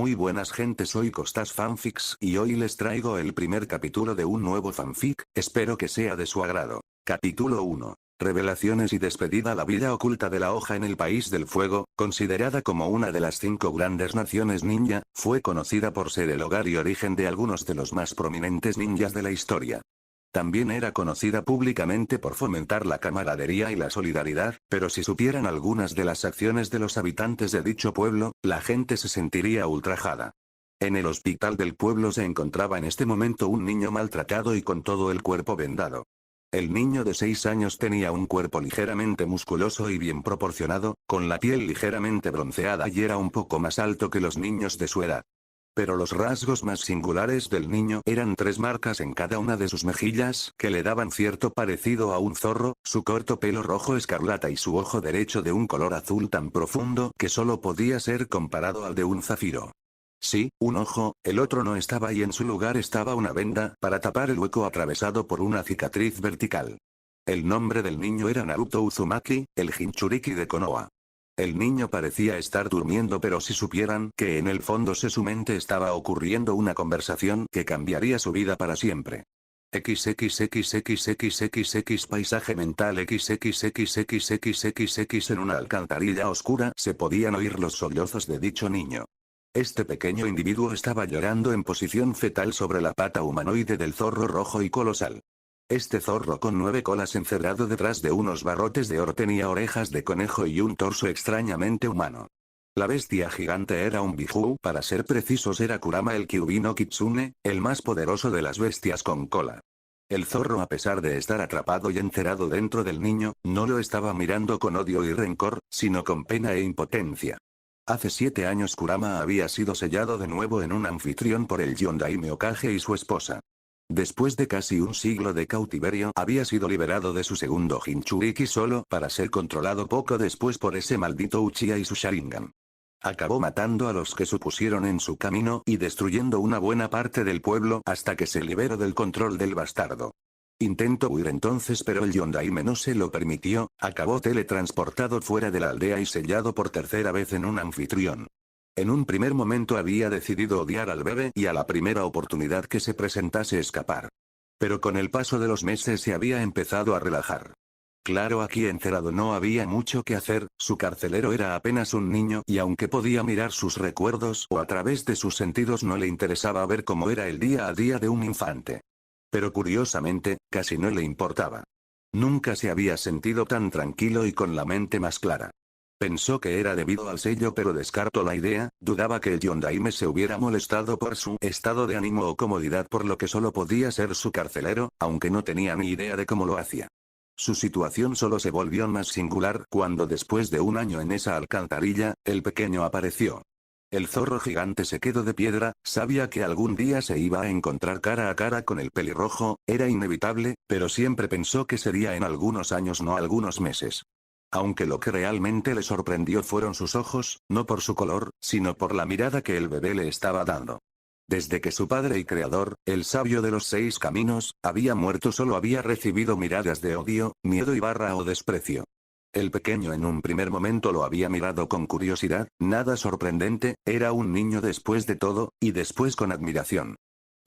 Muy buenas gente, soy Costas Fanfics y hoy les traigo el primer capítulo de un nuevo fanfic, espero que sea de su agrado. Capítulo 1. Revelaciones y despedida. La villa oculta de la hoja en el País del Fuego, considerada como una de las 5 grandes naciones ninja, fue conocida por ser el hogar y origen de algunos de los más prominentes ninjas de la historia. También era conocida públicamente por fomentar la camaradería y la solidaridad, pero si supieran algunas de las acciones de los habitantes de dicho pueblo, la gente se sentiría ultrajada. En el hospital del pueblo se encontraba en este momento un niño maltratado y con todo el cuerpo vendado. El niño de 6 años tenía un cuerpo ligeramente musculoso y bien proporcionado, con la piel ligeramente bronceada y era un poco más alto que los niños de su edad. Pero los rasgos más singulares del niño eran 3 marcas en cada una de sus mejillas, que le daban cierto parecido a un zorro, su corto pelo rojo escarlata y su ojo derecho de un color azul tan profundo que solo podía ser comparado al de un zafiro. Sí, un ojo, el otro no estaba y en su lugar estaba una venda, para tapar el hueco atravesado por una cicatriz vertical. El nombre del niño era Naruto Uzumaki, el Jinchuriki de Konoha. El niño parecía estar durmiendo, pero si supieran que en el fondo de su mente estaba ocurriendo una conversación que cambiaría su vida para siempre. XXXXXXX paisaje mental. XXXXXXX en una alcantarilla oscura se podían oír los sollozos de dicho niño. Este pequeño individuo estaba llorando en posición fetal sobre la pata humanoide del zorro rojo y colosal. Este zorro con 9 colas encerrado detrás de unos barrotes de oro tenía orejas de conejo y un torso extrañamente humano. La bestia gigante era un Biju, para ser precisos era Kurama el Kyuubi no Kitsune, el más poderoso de las bestias con cola. El zorro, a pesar de estar atrapado y encerrado dentro del niño, no lo estaba mirando con odio y rencor, sino con pena e impotencia. Hace 7 años Kurama había sido sellado de nuevo en un anfitrión por el Yondaime Okage y su esposa. Después de casi un siglo de cautiverio, había sido liberado de su segundo Jinchuriki solo para ser controlado poco después por ese maldito Uchiha y su Sharingan. Acabó matando a los que supusieron en su camino y destruyendo una buena parte del pueblo hasta que se liberó del control del bastardo. Intentó huir entonces, pero el Yondaime no se lo permitió, acabó teletransportado fuera de la aldea y sellado por tercera vez en un anfitrión. En un primer momento había decidido odiar al bebé y a la primera oportunidad que se presentase escapar. Pero con el paso de los meses se había empezado a relajar. Claro, aquí encerrado no había mucho que hacer, su carcelero era apenas un niño y aunque podía mirar sus recuerdos o a través de sus sentidos no le interesaba ver cómo era el día a día de un infante. Pero curiosamente, casi no le importaba. Nunca se había sentido tan tranquilo y con la mente más clara. Pensó que era debido al sello, pero descartó la idea, dudaba que el Yondaime se hubiera molestado por su estado de ánimo o comodidad, por lo que solo podía ser su carcelero, aunque no tenía ni idea de cómo lo hacía. Su situación solo se volvió más singular cuando después de un año en esa alcantarilla, el pequeño apareció. El zorro gigante se quedó de piedra, sabía que algún día se iba a encontrar cara a cara con el pelirrojo, era inevitable, pero siempre pensó que sería en algunos años, no algunos meses. Aunque lo que realmente le sorprendió fueron sus ojos, no por su color, sino por la mirada que el bebé le estaba dando. Desde que su padre y creador, el sabio de los 6 caminos, había muerto, solo había recibido miradas de odio, miedo y o desprecio. El pequeño en un primer momento lo había mirado con curiosidad, nada sorprendente, era un niño después de todo, y después con admiración.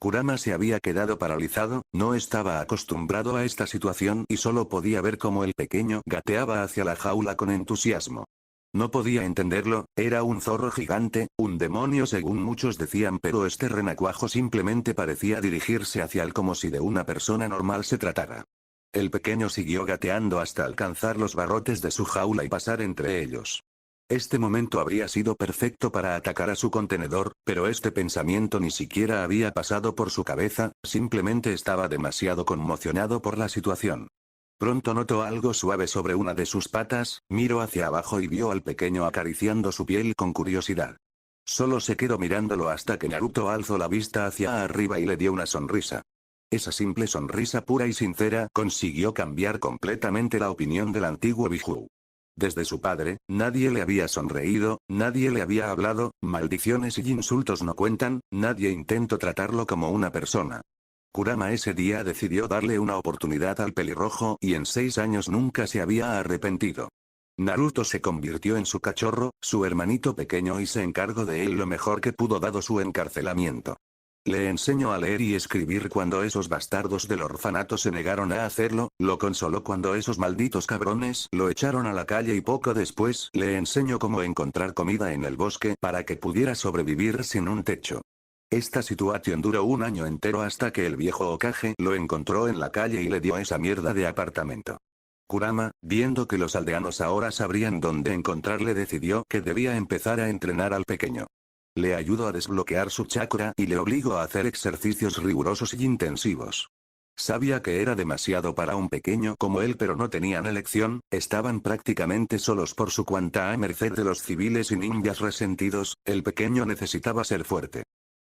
Kurama se había quedado paralizado, no estaba acostumbrado a esta situación y solo podía ver cómo el pequeño gateaba hacia la jaula con entusiasmo. No podía entenderlo, era un zorro gigante, un demonio según muchos decían, pero este renacuajo simplemente parecía dirigirse hacia él como si de una persona normal se tratara. El pequeño siguió gateando hasta alcanzar los barrotes de su jaula y pasar entre ellos. Este momento habría sido perfecto para atacar a su contenedor, pero este pensamiento ni siquiera había pasado por su cabeza, simplemente estaba demasiado conmocionado por la situación. Pronto notó algo suave sobre una de sus patas, miró hacia abajo y vio al pequeño acariciando su piel con curiosidad. Solo se quedó mirándolo hasta que Naruto alzó la vista hacia arriba y le dio una sonrisa. Esa simple sonrisa pura y sincera consiguió cambiar completamente la opinión del antiguo Biju. Desde su padre, nadie le había sonreído, nadie le había hablado, maldiciones y insultos no cuentan, nadie intentó tratarlo como una persona. Kurama ese día decidió darle una oportunidad al pelirrojo y en 6 años nunca se había arrepentido. Naruto se convirtió en su cachorro, su hermanito pequeño y se encargó de él lo mejor que pudo dado su encarcelamiento. Le enseñó a leer y escribir cuando esos bastardos del orfanato se negaron a hacerlo, lo consoló cuando esos malditos cabrones lo echaron a la calle y poco después le enseñó cómo encontrar comida en el bosque para que pudiera sobrevivir sin un techo. Esta situación duró un año entero hasta que el viejo Hokage lo encontró en la calle y le dio esa mierda de apartamento. Kurama, viendo que los aldeanos ahora sabrían dónde encontrarle, decidió que debía empezar a entrenar al pequeño. Le ayudó a desbloquear su chakra y le obligó a hacer ejercicios rigurosos y intensivos. Sabía que era demasiado para un pequeño como él, pero no tenían elección, estaban prácticamente solos por su cuenta a merced de los civiles y ninjas resentidos, el pequeño necesitaba ser fuerte.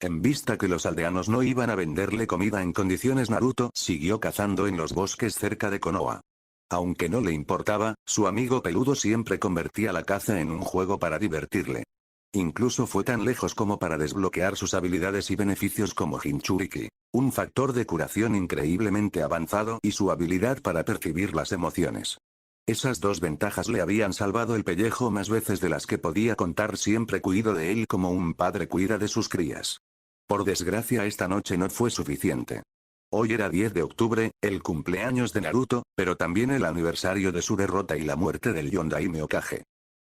En vista que los aldeanos no iban a venderle comida en condiciones, Naruto siguió cazando en los bosques cerca de Konoha. Aunque no le importaba, su amigo peludo siempre convertía la caza en un juego para divertirle. Incluso fue tan lejos como para desbloquear sus habilidades y beneficios como Jinchuriki, un factor de curación increíblemente avanzado, y su habilidad para percibir las emociones. Esas dos ventajas le habían salvado el pellejo más veces de las que podía contar. Siempre cuidó de él como un padre cuida de sus crías. Por desgracia, esta noche no fue suficiente. Hoy era 10 de octubre, el cumpleaños de Naruto, pero también el aniversario de su derrota y la muerte del Yondaime Hokage.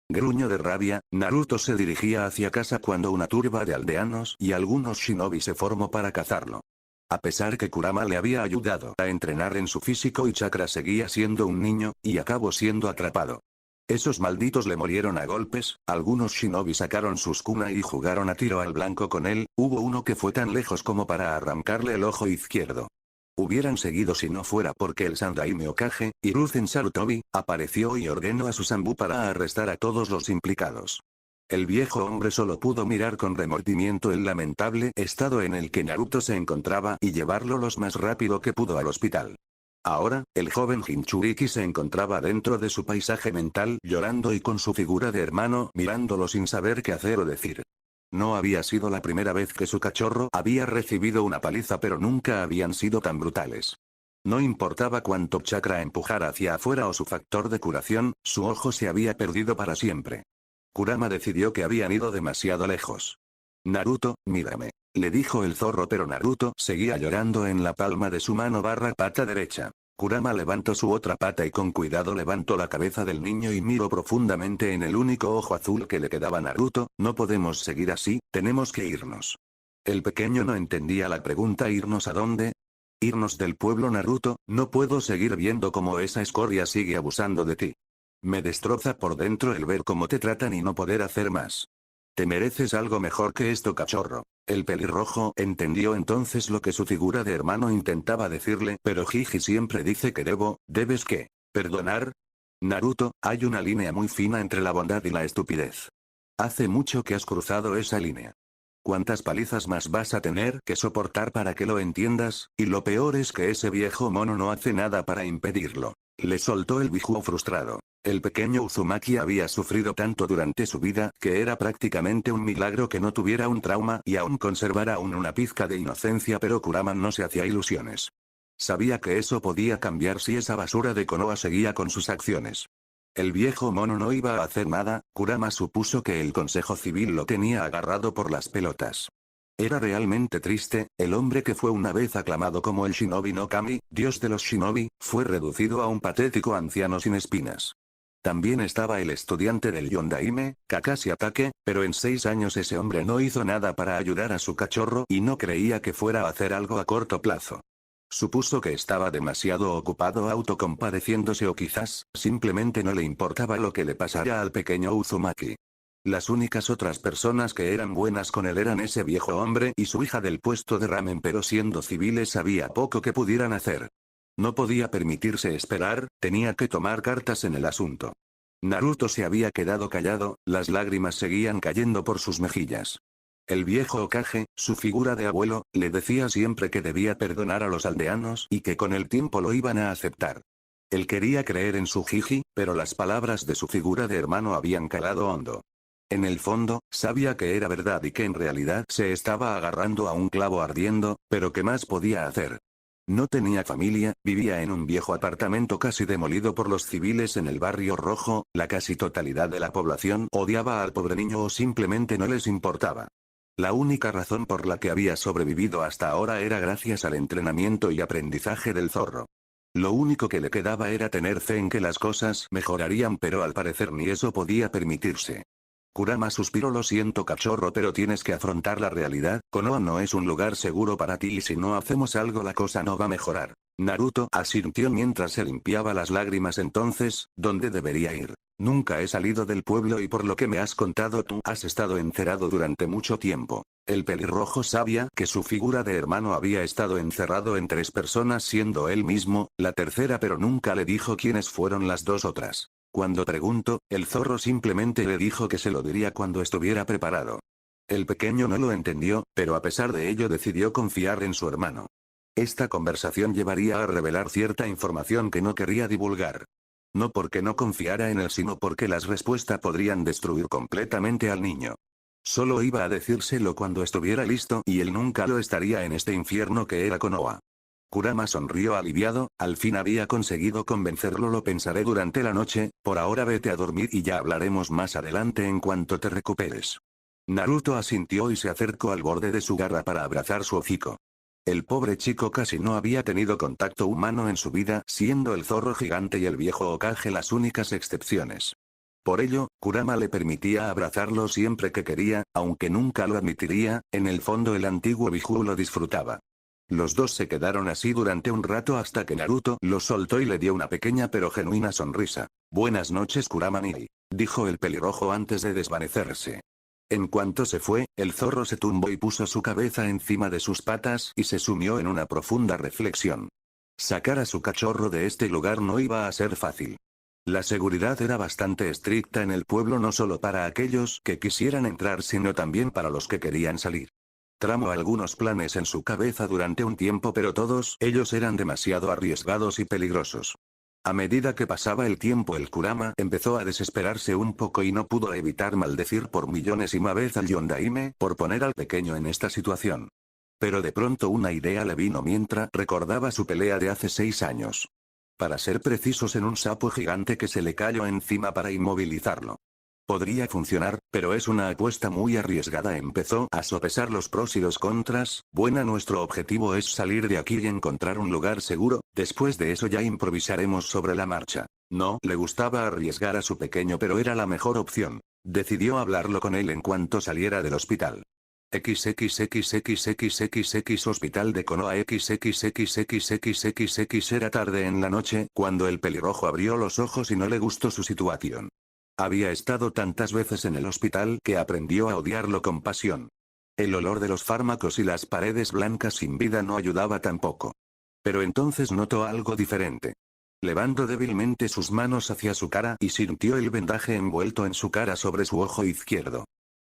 Gruño de rabia, Naruto se dirigía hacia casa cuando una turba de aldeanos y algunos shinobi se formó para cazarlo. A pesar que Kurama le había ayudado a entrenar en su físico y chakra, seguía siendo un niño, y acabó siendo atrapado. Esos malditos le murieron a golpes, algunos shinobi sacaron sus kunai y jugaron a tiro al blanco con él, hubo uno que fue tan lejos como para arrancarle el ojo izquierdo. Hubieran seguido si no fuera porque el Sandaime Hokage, Hiruzen Sarutobi, apareció y ordenó a su Sanbu para arrestar a todos los implicados. El viejo hombre solo pudo mirar con remordimiento el lamentable estado en el que Naruto se encontraba y llevarlo lo más rápido que pudo al hospital. Ahora, el joven Jinchuriki se encontraba dentro de su paisaje mental llorando y con su figura de hermano mirándolo sin saber qué hacer o decir. No había sido la primera vez que su cachorro había recibido una paliza, pero nunca habían sido tan brutales. No importaba cuánto chakra empujara hacia afuera o su factor de curación, su ojo se había perdido para siempre. Kurama decidió que habían ido demasiado lejos. Naruto, mírame, le dijo el zorro, pero Naruto seguía llorando en la palma de su mano / pata derecha. Kurama levantó su otra pata y con cuidado levantó la cabeza del niño y miró profundamente en el único ojo azul que le quedaba. Naruto, no podemos seguir así, tenemos que irnos. El pequeño no entendía la pregunta. ¿Irnos a dónde? Irnos del pueblo. Naruto, no puedo seguir viendo cómo esa escoria sigue abusando de ti. Me destroza por dentro el ver cómo te tratan y no poder hacer más. Te mereces algo mejor que esto, cachorro. El pelirrojo entendió entonces lo que su figura de hermano intentaba decirle, pero Jiji siempre dice que ¿debes qué? ¿Perdonar? Naruto, hay una línea muy fina entre la bondad y la estupidez. Hace mucho que has cruzado esa línea. ¿Cuántas palizas más vas a tener que soportar para que lo entiendas? Y lo peor es que ese viejo mono no hace nada para impedirlo. Le soltó el Biju frustrado. El pequeño Uzumaki había sufrido tanto durante su vida que era prácticamente un milagro que no tuviera un trauma y aún conservara una pizca de inocencia, pero Kurama no se hacía ilusiones. Sabía que eso podía cambiar si esa basura de Konoha seguía con sus acciones. El viejo mono no iba a hacer nada. Kurama supuso que el Consejo Civil lo tenía agarrado por las pelotas. Era realmente triste, el hombre que fue una vez aclamado como el Shinobi no Kami, dios de los Shinobi, fue reducido a un patético anciano sin espinas. También estaba el estudiante del Yondaime, Kakashi Atake, pero en 6 años ese hombre no hizo nada para ayudar a su cachorro y no creía que fuera a hacer algo a corto plazo. Supuso que estaba demasiado ocupado autocompadeciéndose o quizás, simplemente no le importaba lo que le pasara al pequeño Uzumaki. Las únicas otras personas que eran buenas con él eran ese viejo hombre y su hija del puesto de ramen, pero siendo civiles había poco que pudieran hacer. No podía permitirse esperar, tenía que tomar cartas en el asunto. Naruto se había quedado callado, las lágrimas seguían cayendo por sus mejillas. El viejo Hokage, su figura de abuelo, le decía siempre que debía perdonar a los aldeanos y que con el tiempo lo iban a aceptar. Él quería creer en su Jiji, pero las palabras de su figura de hermano habían calado hondo. En el fondo, sabía que era verdad y que en realidad se estaba agarrando a un clavo ardiendo, pero ¿qué más podía hacer? No tenía familia, vivía en un viejo apartamento casi demolido por los civiles en el barrio rojo, la casi totalidad de la población odiaba al pobre niño o simplemente no les importaba. La única razón por la que había sobrevivido hasta ahora era gracias al entrenamiento y aprendizaje del zorro. Lo único que le quedaba era tener fe en que las cosas mejorarían, pero al parecer ni eso podía permitirse. Kurama suspiró: lo siento cachorro, pero tienes que afrontar la realidad, Konoha no es un lugar seguro para ti y si no hacemos algo la cosa no va a mejorar. Naruto asintió mientras se limpiaba las lágrimas. Entonces, ¿dónde debería ir? Nunca he salido del pueblo y por lo que me has contado tú has estado encerrado durante mucho tiempo. El pelirrojo sabía que su figura de hermano había estado encerrado en 3 personas siendo él mismo, la tercera, pero nunca le dijo quiénes fueron las 2 otras. Cuando preguntó, el zorro simplemente le dijo que se lo diría cuando estuviera preparado. El pequeño no lo entendió, pero a pesar de ello decidió confiar en su hermano. Esta conversación llevaría a revelar cierta información que no quería divulgar. No porque no confiara en él, sino porque las respuestas podrían destruir completamente al niño. Solo iba a decírselo cuando estuviera listo y él nunca lo estaría en este infierno que era Konoha. Kurama sonrió aliviado, al fin había conseguido convencerlo. Lo pensaré durante la noche, por ahora vete a dormir y ya hablaremos más adelante en cuanto te recuperes. Naruto asintió y se acercó al borde de su garra para abrazar su hocico. El pobre chico casi no había tenido contacto humano en su vida, siendo el zorro gigante y el viejo Hokage las únicas excepciones. Por ello, Kurama le permitía abrazarlo siempre que quería, aunque nunca lo admitiría, en el fondo el antiguo Biju lo disfrutaba. Los dos se quedaron así durante un rato hasta que Naruto lo soltó y le dio una pequeña pero genuina sonrisa. Buenas noches Kurama Niri, dijo el pelirrojo antes de desvanecerse. En cuanto se fue, el zorro se tumbó y puso su cabeza encima de sus patas y se sumió en una profunda reflexión. Sacar a su cachorro de este lugar no iba a ser fácil. La seguridad era bastante estricta en el pueblo, no solo para aquellos que quisieran entrar sino también para los que querían salir. Tramó algunos planes en su cabeza durante un tiempo, pero todos ellos eran demasiado arriesgados y peligrosos. A medida que pasaba el tiempo el Kurama empezó a desesperarse un poco y no pudo evitar maldecir por millonésima vez al Yondaime por poner al pequeño en esta situación. Pero de pronto una idea le vino mientras recordaba su pelea de hace 6 años. Para ser precisos, en un sapo gigante que se le cayó encima para inmovilizarlo. Podría funcionar, pero es una apuesta muy arriesgada. Empezó a sopesar los pros y los contras. Nuestro objetivo es salir de aquí y encontrar un lugar seguro, después de eso ya improvisaremos sobre la marcha. No le gustaba arriesgar a su pequeño, pero era la mejor opción. Decidió hablarlo con él en cuanto saliera del hospital. XXXXXXX Hospital de Konoha. XXXXXXX Era tarde en la noche cuando el pelirrojo abrió los ojos y no le gustó su situación. Había estado tantas veces en el hospital que aprendió a odiarlo con pasión. El olor de los fármacos y las paredes blancas sin vida no ayudaba tampoco. Pero entonces notó algo diferente. Levantó débilmente sus manos hacia su cara y sintió el vendaje envuelto en su cara sobre su ojo izquierdo.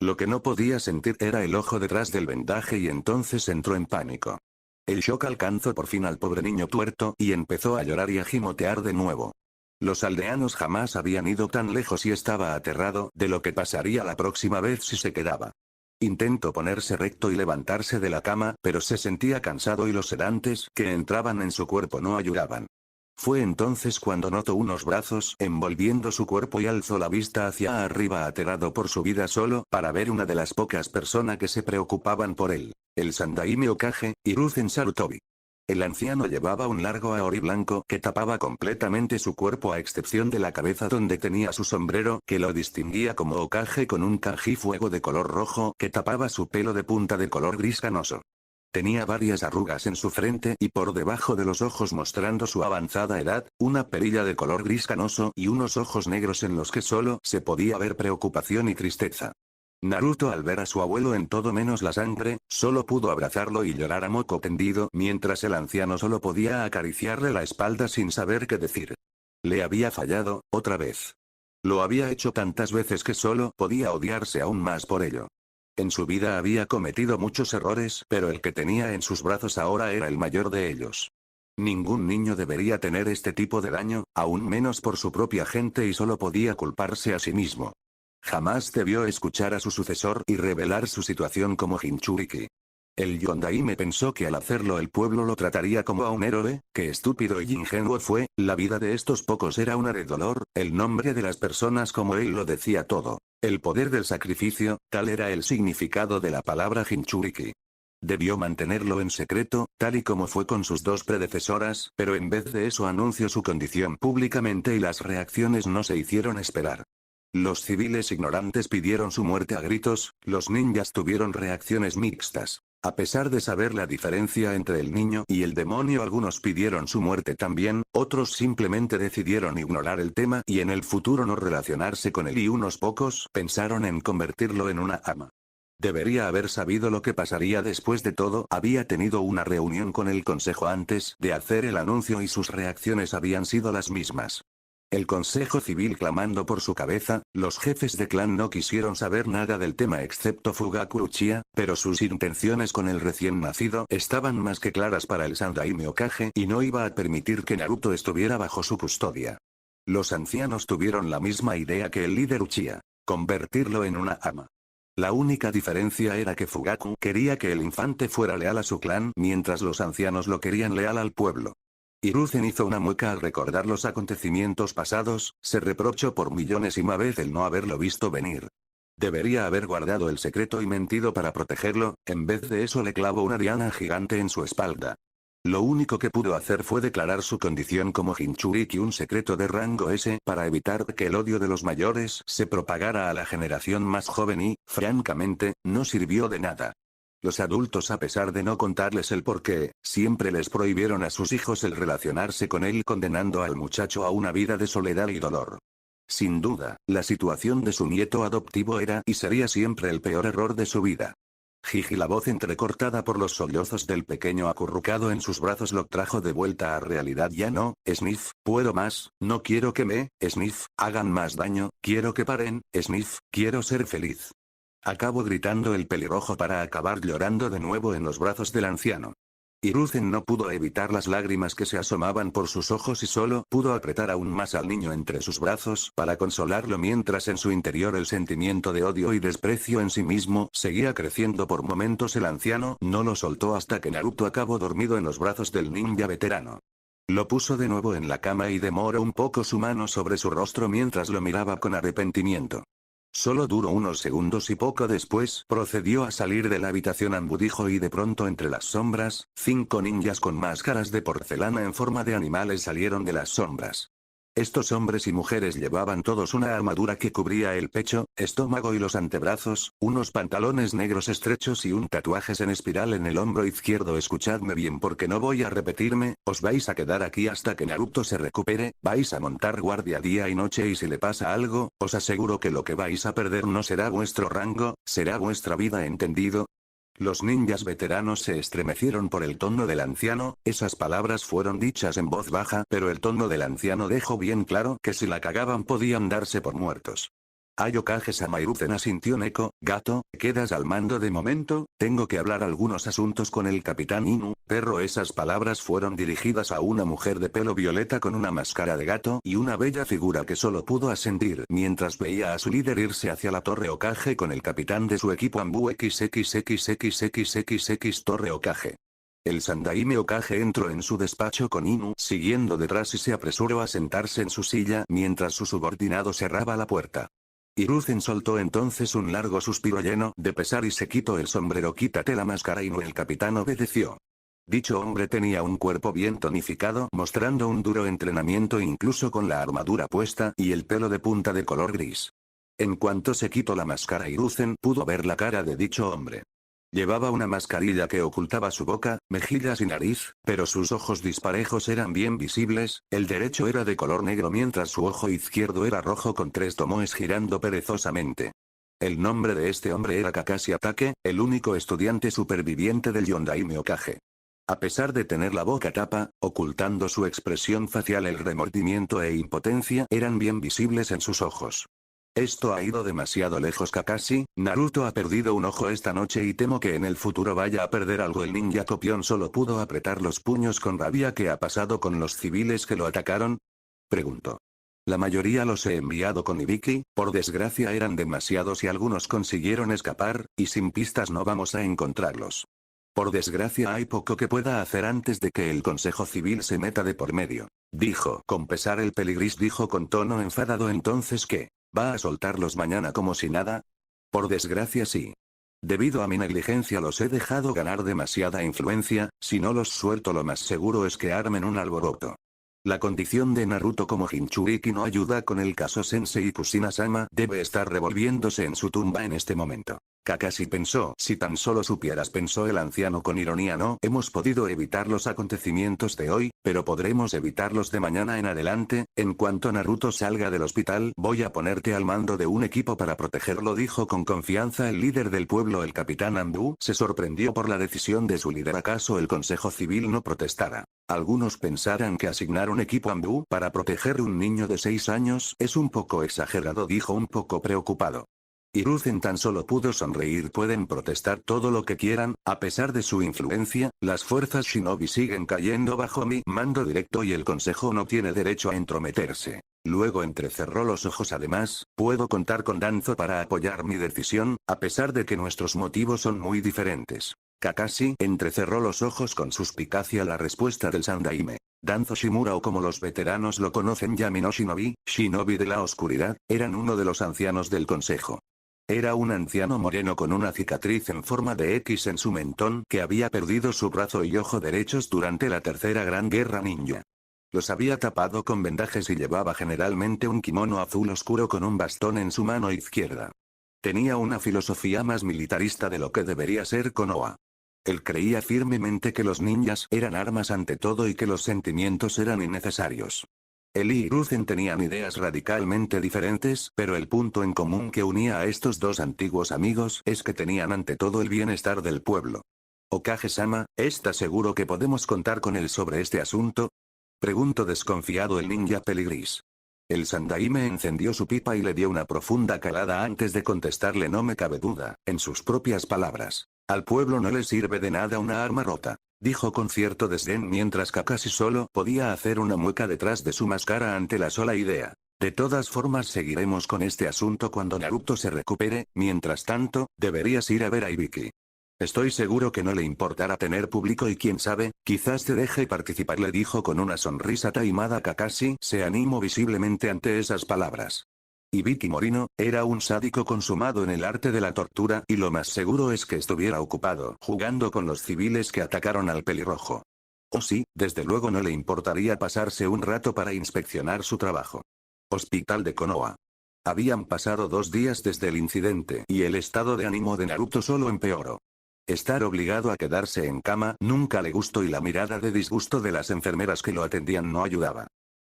Lo que no podía sentir era el ojo detrás del vendaje y entonces entró en pánico. El shock alcanzó por fin al pobre niño tuerto y empezó a llorar y a gimotear de nuevo. Los aldeanos jamás habían ido tan lejos y estaba aterrado de lo que pasaría la próxima vez si se quedaba. Intentó ponerse recto y levantarse de la cama, pero se sentía cansado y los sedantes que entraban en su cuerpo no ayudaban. Fue entonces cuando notó unos brazos envolviendo su cuerpo y alzó la vista hacia arriba aterrado por su vida solo para ver una de las pocas personas que se preocupaban por él, el Sandaime Hokage, Hiruzen Sarutobi. El anciano llevaba un largo aori blanco que tapaba completamente su cuerpo a excepción de la cabeza donde tenía su sombrero que lo distinguía como Hokage, con un kanji fuego de color rojo que tapaba su pelo de punta de color gris canoso. Tenía varias arrugas en su frente y por debajo de los ojos mostrando su avanzada edad, una perilla de color gris canoso y unos ojos negros en los que solo se podía ver preocupación y tristeza. Naruto, al ver a su abuelo en todo menos la sangre, solo pudo abrazarlo y llorar a moco tendido mientras el anciano solo podía acariciarle la espalda sin saber qué decir. Le había fallado, otra vez. Lo había hecho tantas veces que solo podía odiarse aún más por ello. En su vida había cometido muchos errores, pero el que tenía en sus brazos ahora era el mayor de ellos. Ningún niño debería tener este tipo de daño, aún menos por su propia gente, y solo podía culparse a sí mismo. Jamás debió escuchar a su sucesor y revelar su situación como Jinchuriki. El Yondaime pensó que al hacerlo el pueblo lo trataría como a un héroe, qué estúpido y ingenuo fue, la vida de estos pocos era una de dolor, el nombre de las personas como él lo decía todo. El poder del sacrificio, tal era el significado de la palabra Jinchuriki. Debió mantenerlo en secreto, tal y como fue con sus dos predecesoras, pero en vez de eso anunció su condición públicamente y las reacciones no se hicieron esperar. Los civiles ignorantes pidieron su muerte a gritos, los ninjas tuvieron reacciones mixtas. A pesar de saber la diferencia entre el niño y el demonio, algunos pidieron su muerte también, otros simplemente decidieron ignorar el tema y en el futuro no relacionarse con él y unos pocos pensaron en convertirlo en una ama. Debería haber sabido lo que pasaría después de todo, había tenido una reunión con el consejo antes de hacer el anuncio y sus reacciones habían sido las mismas. El consejo civil clamando por su cabeza, los jefes de clan no quisieron saber nada del tema excepto Fugaku Uchiha, pero sus intenciones con el recién nacido estaban más que claras para el Sandaime Hokage y no iba a permitir que Naruto estuviera bajo su custodia. Los ancianos tuvieron la misma idea que el líder Uchiha: convertirlo en una ama. La única diferencia era que Fugaku quería que el infante fuera leal a su clan mientras los ancianos lo querían leal al pueblo. Hiruzen hizo una mueca al recordar los acontecimientos pasados, se reprochó por millonésima vez el no haberlo visto venir. Debería haber guardado el secreto y mentido para protegerlo, en vez de eso le clavó una diana gigante en su espalda. Lo único que pudo hacer fue declarar su condición como Jinchuriki, un secreto de rango S, para evitar que el odio de los mayores se propagara a la generación más joven y, francamente, no sirvió de nada. Los adultos, a pesar de no contarles el porqué, siempre les prohibieron a sus hijos el relacionarse con él, condenando al muchacho a una vida de soledad y dolor. Sin duda, la situación de su nieto adoptivo era y sería siempre el peor error de su vida. Jiji, la voz entrecortada por los sollozos del pequeño acurrucado en sus brazos, lo trajo de vuelta a realidad. Ya no, Sniff, puedo más, no quiero que me, Sniff, hagan más daño, quiero que paren, Sniff, quiero ser feliz. Acabó gritando el pelirrojo para acabar llorando de nuevo en los brazos del anciano. Hiruzen no pudo evitar las lágrimas que se asomaban por sus ojos y solo pudo apretar aún más al niño entre sus brazos para consolarlo mientras en su interior el sentimiento de odio y desprecio en sí mismo seguía creciendo. Por momentos el anciano no lo soltó hasta que Naruto acabó dormido en los brazos del ninja veterano. Lo puso de nuevo en la cama y demoró un poco su mano sobre su rostro mientras lo miraba con arrepentimiento. Solo duró unos segundos y poco después procedió a salir de la habitación ambudijo y de pronto entre las sombras, 5 ninjas con máscaras de porcelana en forma de animales salieron de las sombras. Estos hombres y mujeres llevaban todos una armadura que cubría el pecho, estómago y los antebrazos, unos pantalones negros estrechos y un tatuajes en espiral en el hombro izquierdo. Escuchadme bien porque no voy a repetirme, os vais a quedar aquí hasta que Naruto se recupere, vais a montar guardia día y noche y si le pasa algo, os aseguro que lo que vais a perder no será vuestro rango, será vuestra vida, ¿entendido? Los ninjas veteranos se estremecieron por el tono del anciano, esas palabras fueron dichas en voz baja, pero el tono del anciano dejó bien claro que si la cagaban podían darse por muertos. Hokage-sama. Hiruzen asintió. Neko, gato, quedas al mando de momento, tengo que hablar algunos asuntos con el capitán Inu, perro. Esas palabras fueron dirigidas a una mujer de pelo violeta con una máscara de gato y una bella figura que solo pudo asentir mientras veía a su líder irse hacia la torre Hokage con el capitán de su equipo Anbu XXXXXXX Torre Hokage. El Sandaime Hokage entró en su despacho con Inu siguiendo detrás y se apresuró a sentarse en su silla mientras su subordinado cerraba la puerta. Hiruzen soltó entonces un largo suspiro lleno de pesar y se quitó el sombrero. Quítate la máscara, Inu. El capitán obedeció. Dicho hombre tenía un cuerpo bien tonificado, mostrando un duro entrenamiento incluso con la armadura puesta y el pelo de punta de color gris. En cuanto se quitó la máscara, Hiruzen pudo ver la cara de dicho hombre. Llevaba una mascarilla que ocultaba su boca, mejillas y nariz, pero sus ojos disparejos eran bien visibles, el derecho era de color negro mientras su ojo izquierdo era rojo con 3 tomoes girando perezosamente. El nombre de este hombre era Kakashi Atake, el único estudiante superviviente del Yondaime Hokage. A pesar de tener la boca tapa, ocultando su expresión facial, el remordimiento e impotencia eran bien visibles en sus ojos. Esto ha ido demasiado lejos, Kakashi. Naruto ha perdido un ojo esta noche y temo que en el futuro vaya a perder algo. El ninja copión solo pudo apretar los puños con rabia. ¿Qué ha pasado con los civiles que lo atacaron?, preguntó. La mayoría los he enviado con Ibiki, por desgracia eran demasiados y algunos consiguieron escapar, y sin pistas no vamos a encontrarlos. Por desgracia hay poco que pueda hacer antes de que el Consejo Civil se meta de por medio. Dijo con pesar el Peligris, dijo con tono enfadado. ¿Entonces qué? ¿Va a soltarlos mañana como si nada? Por desgracia sí. Debido a mi negligencia los he dejado ganar demasiada influencia, si no los suelto lo más seguro es que armen un alboroto. La condición de Naruto como Jinchuriki no ayuda con el caso Sensei y Kushina-sama debe estar revolviéndose en su tumba en este momento. Kakashi pensó, si tan solo supieras, pensó el anciano con ironía. No hemos podido evitar los acontecimientos de hoy, pero podremos evitarlos de mañana en adelante. En cuanto Naruto salga del hospital voy a ponerte al mando de un equipo para protegerlo, dijo con confianza el líder del pueblo. El capitán Ambu se sorprendió por la decisión de su líder. ¿Acaso el Consejo Civil no protestará? Algunos pensarán que asignar un equipo Ambu para proteger un niño de 6 años es un poco exagerado, dijo un poco preocupado. Hiruzen tan solo pudo sonreír. Pueden protestar todo lo que quieran, a pesar de su influencia, las fuerzas shinobi siguen cayendo bajo mi mando directo y el consejo no tiene derecho a entrometerse. Luego entrecerró los ojos. Además, puedo contar con Danzo para apoyar mi decisión, a pesar de que nuestros motivos son muy diferentes. Kakashi entrecerró los ojos con suspicacia. La respuesta del Sandaime. Danzo Shimura, o como los veteranos lo conocen, Yami no Shinobi, Shinobi de la oscuridad, eran uno de los ancianos del consejo. Era un anciano moreno con una cicatriz en forma de X en su mentón que había perdido su brazo y ojo derechos durante la tercera gran guerra ninja. Los había tapado con vendajes y llevaba generalmente un kimono azul oscuro con un bastón en su mano izquierda. Tenía una filosofía más militarista de lo que debería ser Konoha. Él creía firmemente que los ninjas eran armas ante todo y que los sentimientos eran innecesarios. Él y Hiruzen tenían ideas radicalmente diferentes, pero el punto en común que unía a estos dos antiguos amigos es que tenían ante todo el bienestar del pueblo. Okage-sama, ¿está seguro que podemos contar con él sobre este asunto? Preguntó desconfiado el ninja Peligris. El Sandaime encendió su pipa y le dio una profunda calada antes de contestarle. No me cabe duda, en sus propias palabras. Al pueblo no le sirve de nada una arma rota, dijo con cierto desdén mientras Kakashi solo podía hacer una mueca detrás de su máscara ante la sola idea. De todas formas seguiremos con este asunto cuando Naruto se recupere, mientras tanto, deberías ir a ver a Ibiki. Estoy seguro que no le importará tener público y quién sabe, quizás te deje participar, le dijo con una sonrisa taimada. Kakashi se animó visiblemente ante esas palabras. Ibiki Morino era un sádico consumado en el arte de la tortura y lo más seguro es que estuviera ocupado jugando con los civiles que atacaron al pelirrojo. O sí, desde luego no le importaría pasarse un rato para inspeccionar su trabajo. Hospital de Konoha. Habían pasado 2 días desde el incidente y el estado de ánimo de Naruto solo empeoró. Estar obligado a quedarse en cama nunca le gustó y la mirada de disgusto de las enfermeras que lo atendían no ayudaba.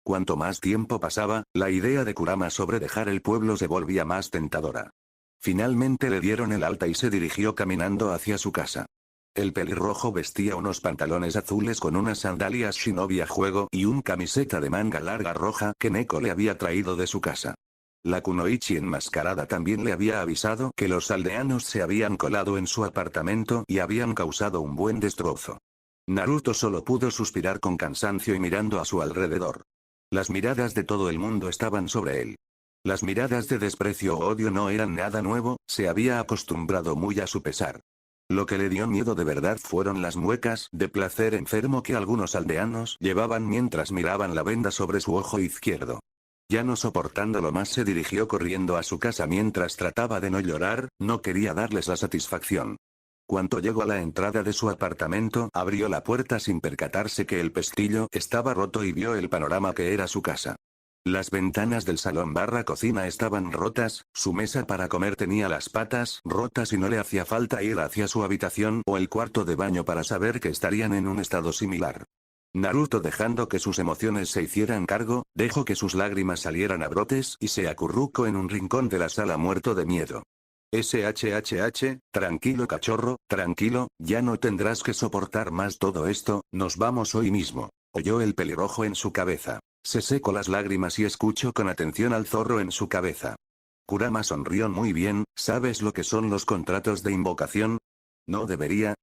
Cuanto más tiempo pasaba, la idea de Kurama sobre dejar el pueblo se volvía más tentadora. Finalmente le dieron el alta y se dirigió caminando hacia su casa. El pelirrojo vestía unos pantalones azules con unas sandalias shinobi a juego y un camiseta de manga larga roja que Neko le había traído de su casa. La kunoichi enmascarada también le había avisado que los aldeanos se habían colado en su apartamento y habían causado un buen destrozo. Naruto solo pudo suspirar con cansancio y mirando a su alrededor. Las miradas de todo el mundo estaban sobre él. Las miradas de desprecio o odio no eran nada nuevo, se había acostumbrado muy a su pesar. Lo que le dio miedo de verdad fueron las muecas de placer enfermo que algunos aldeanos llevaban mientras miraban la venda sobre su ojo izquierdo. Ya no soportándolo más se dirigió corriendo a su casa mientras trataba de no llorar, no quería darles la satisfacción. Cuando llegó a la entrada de su apartamento, abrió la puerta sin percatarse que el pestillo estaba roto y vio el panorama que era su casa. Las ventanas del salón / cocina estaban rotas, su mesa para comer tenía las patas rotas y no le hacía falta ir hacia su habitación o el cuarto de baño para saber que estarían en un estado similar. Naruto, dejando que sus emociones se hicieran cargo, dejó que sus lágrimas salieran a brotes y se acurrucó en un rincón de la sala muerto de miedo. SHHH, tranquilo cachorro, tranquilo, ya no tendrás que soportar más todo esto, nos vamos hoy mismo, oyó el pelirrojo en su cabeza. Se secó las lágrimas y escuchó con atención al zorro en su cabeza. Kurama sonrió muy bien. ¿Sabes lo que son los contratos de invocación? ¿No debería?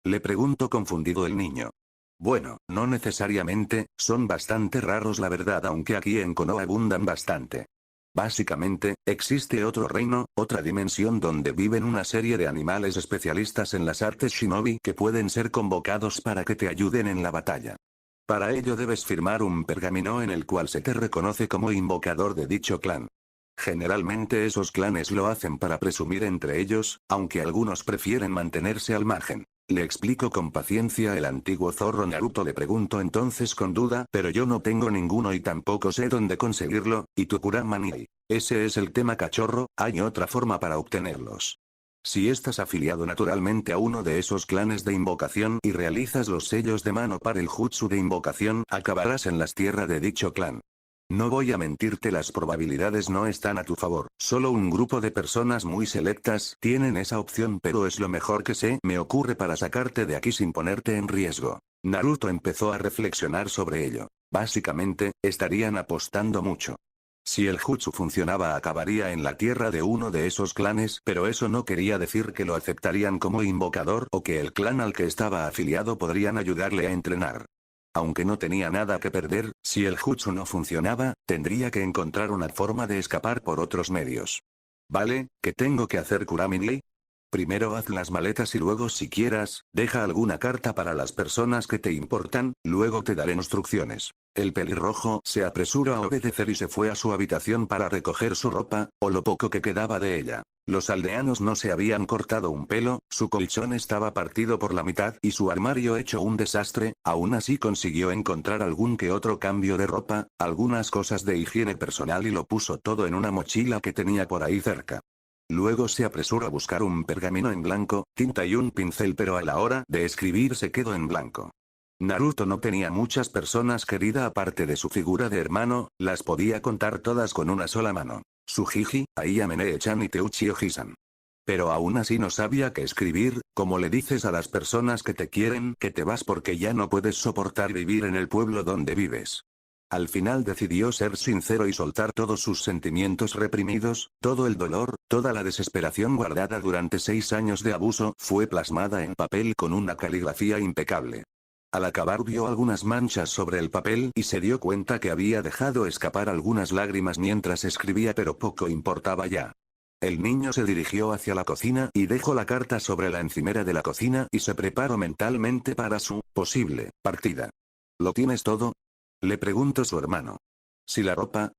Le preguntó confundido el niño. Bueno, no necesariamente, son bastante raros la verdad, aunque aquí en Konoha abundan bastante. Básicamente, existe otro reino, otra dimensión donde viven una serie de animales especialistas en las artes shinobi que pueden ser convocados para que te ayuden en la batalla. Para ello debes firmar un pergamino en el cual se te reconoce como invocador de dicho clan. Generalmente esos clanes lo hacen para presumir entre ellos, aunque algunos prefieren mantenerse al margen. Le explico con paciencia el antiguo zorro Naruto le pregunto entonces con duda, pero yo no tengo ninguno y tampoco sé dónde conseguirlo, y tu Kurama ni. Ese es el tema cachorro, hay otra forma para obtenerlos. Si estás afiliado naturalmente a uno de esos clanes de invocación y realizas los sellos de mano para el jutsu de invocación, acabarás en las tierras de dicho clan. No voy a mentirte, las probabilidades no están a tu favor, solo un grupo de personas muy selectas tienen esa opción, pero es lo mejor que se me ocurre para sacarte de aquí sin ponerte en riesgo. Naruto empezó a reflexionar sobre ello. Básicamente, estarían apostando mucho. Si el jutsu funcionaba acabaría en la tierra de uno de esos clanes, pero eso no quería decir que lo aceptarían como invocador o que el clan al que estaba afiliado podrían ayudarle a entrenar. Aunque no tenía nada que perder, si el jutsu no funcionaba, tendría que encontrar una forma de escapar por otros medios. Vale, ¿qué tengo que hacer, Kuramini? Primero haz las maletas y luego si quieras, deja alguna carta para las personas que te importan, luego te daré instrucciones. El pelirrojo se apresuró a obedecer y se fue a su habitación para recoger su ropa, o lo poco que quedaba de ella. Los aldeanos no se habían cortado un pelo, su colchón estaba partido por la mitad y su armario hecho un desastre, aún así consiguió encontrar algún que otro cambio de ropa, algunas cosas de higiene personal y lo puso todo en una mochila que tenía por ahí cerca. Luego se apresuró a buscar un pergamino en blanco, tinta y un pincel, pero a la hora de escribir se quedó en blanco. Naruto no tenía muchas personas queridas aparte de su figura de hermano, las podía contar todas con una sola mano. Sujiji, Ayamenee-chan y Teuchi Oji-san. Pero aún así no sabía qué escribir, como le dices a las personas que te quieren que te vas porque ya no puedes soportar vivir en el pueblo donde vives. Al final decidió ser sincero y soltar todos sus sentimientos reprimidos, todo el dolor, toda la desesperación guardada durante 6 años de abuso fue plasmada en papel con una caligrafía impecable. Al acabar vio algunas manchas sobre el papel y se dio cuenta que había dejado escapar algunas lágrimas mientras escribía, pero poco importaba ya. El niño se dirigió hacia la cocina y dejó la carta sobre la encimera de la cocina y se preparó mentalmente para su posible partida. ¿Lo tienes todo? Le preguntó su hermano. ¿Si la ropa?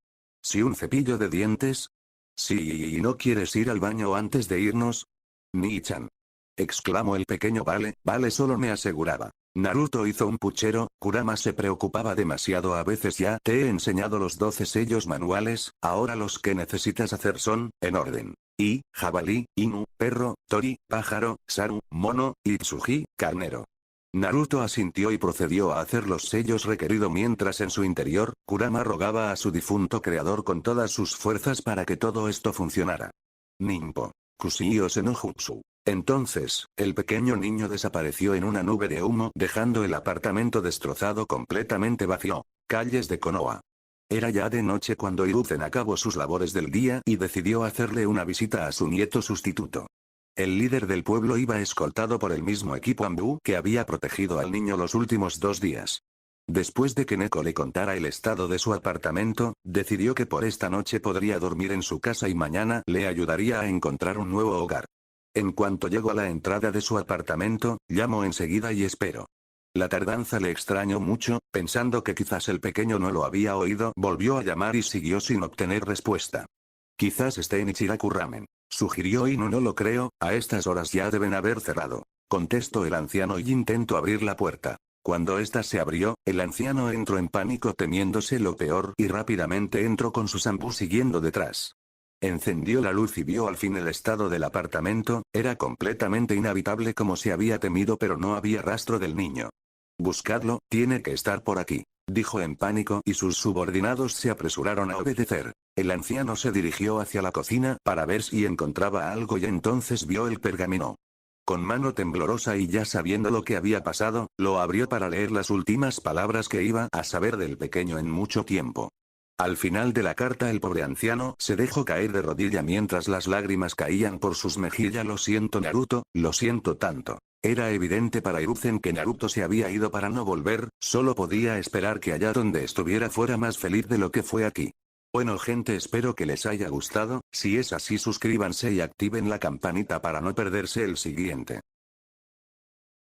¿Si un cepillo de dientes? ¿Si no quieres ir al baño antes de irnos? Ni-chan. Exclamó el pequeño. Vale, solo me aseguraba. Naruto hizo un puchero, Kurama se preocupaba demasiado a veces. Ya te he enseñado los 12 sellos manuales, ahora los que necesitas hacer son, en orden. I, jabalí, Inu, perro, Tori, pájaro, Saru, mono, y Tsuji, carnero. Naruto asintió y procedió a hacer los sellos requeridos mientras en su interior, Kurama rogaba a su difunto creador con todas sus fuerzas para que todo esto funcionara. Ninpo. Kushio no Jutsu. Entonces, el pequeño niño desapareció en una nube de humo dejando el apartamento destrozado completamente vacío. Calles de Konoha. Era ya de noche cuando Hiruzen acabó sus labores del día y decidió hacerle una visita a su nieto sustituto. El líder del pueblo iba escoltado por el mismo equipo Ambu que había protegido al niño los últimos 2 días. Después de que Neko le contara el estado de su apartamento, decidió que por esta noche podría dormir en su casa y mañana le ayudaría a encontrar un nuevo hogar. En cuanto llegó a la entrada de su apartamento, llamó enseguida y esperó. La tardanza le extrañó mucho, pensando que quizás el pequeño no lo había oído, volvió a llamar y siguió sin obtener respuesta. Quizás esté en Ichiraku Ramen, sugirió Inu. No lo creo, a estas horas ya deben haber cerrado. Contestó el anciano y intentó abrir la puerta. Cuando ésta se abrió, el anciano entró en pánico temiéndose lo peor y rápidamente entró con su Sambu siguiendo detrás. Encendió la luz y vio al fin el estado del apartamento, era completamente inhabitable como se había temido, pero no había rastro del niño. Buscadlo, tiene que estar por aquí, dijo en pánico y sus subordinados se apresuraron a obedecer. El anciano se dirigió hacia la cocina para ver si encontraba algo y entonces vio el pergamino. Con mano temblorosa y ya sabiendo lo que había pasado, lo abrió para leer las últimas palabras que iba a saber del pequeño en mucho tiempo. Al final de la carta el pobre anciano se dejó caer de rodilla mientras las lágrimas caían por sus mejillas. Lo siento Naruto, lo siento tanto. Era evidente para Hiruzen que Naruto se había ido para no volver, solo podía esperar que allá donde estuviera fuera más feliz de lo que fue aquí. Bueno gente, espero que les haya gustado, si es así suscríbanse y activen la campanita para no perderse el siguiente.